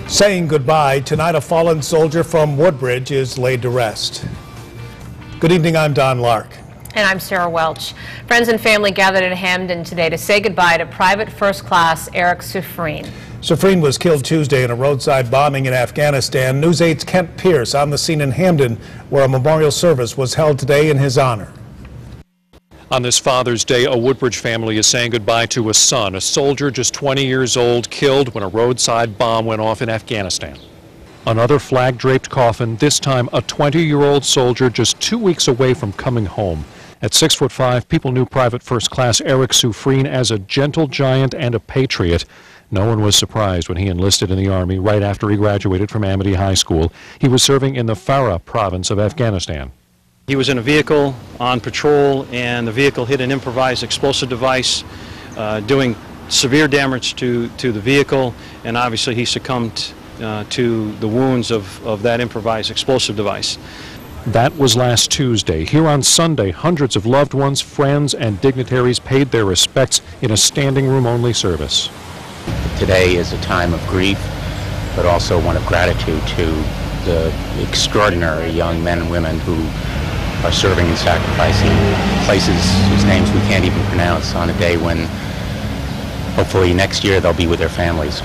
Saying goodbye, tonight a fallen soldier from Woodbridge is laid to rest. Good evening, I'm Don Lark. And I'm Sarah Welch. Friends and family gathered in Hamden today to say goodbye to Private First Class Eric Soufrine. Soufrine was killed Tuesday in a roadside bombing in Afghanistan. News 8's Kent Pierce on the scene in Hamden, where a memorial service was held today in his honor. On this Father's Day, a Woodbridge family is saying goodbye to a son, a soldier just 20 years old, killed when a roadside bomb went off in Afghanistan. Another flag-draped coffin, this time a 20-year-old soldier just 2 weeks away from coming home. At 6'5", people knew Private First Class Eric Soufrine as a gentle giant and a patriot. No one was surprised when he enlisted in the Army right after he graduated from Amity High School. He was serving in the Farah province of Afghanistan. He was in a vehicle on patrol, and the vehicle hit an improvised explosive device, doing severe damage to the vehicle, and obviously he succumbed to the wounds of that improvised explosive device. That was last Tuesday. Here on Sunday, hundreds of loved ones, friends, and dignitaries paid their respects in a standing room-only service. Today is a time of grief, but also one of gratitude to the extraordinary young men and women who are serving and sacrificing places whose names we can't even pronounce on a day when hopefully next year they'll be with their families.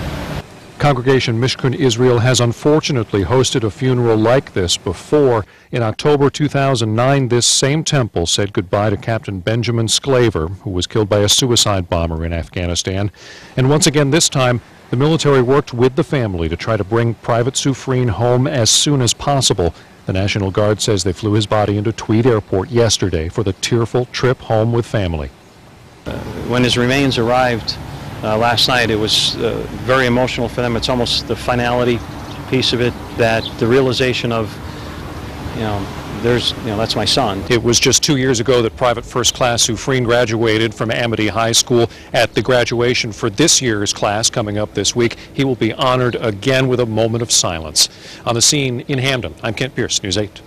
Congregation Mishkan Israel has unfortunately hosted a funeral like this before. In October 2009, this same temple said goodbye to Captain Benjamin Sclaver, who was killed by a suicide bomber in Afghanistan. And once again this time, the military worked with the family to try to bring Private Soufrine home as soon as possible. The National Guard says they flew his body into Tweed Airport yesterday for the tearful trip home with family. When his remains arrived last night, it was very emotional for them. It's almost the finality piece of it, that the realization of, that's my son. It was just 2 years ago that Private First Class Soufrine graduated from Amity High School. At the graduation for this year's class coming up this week, he will be honored again with a moment of silence. On the scene in Hamden, I'm Kent Pierce, News 8.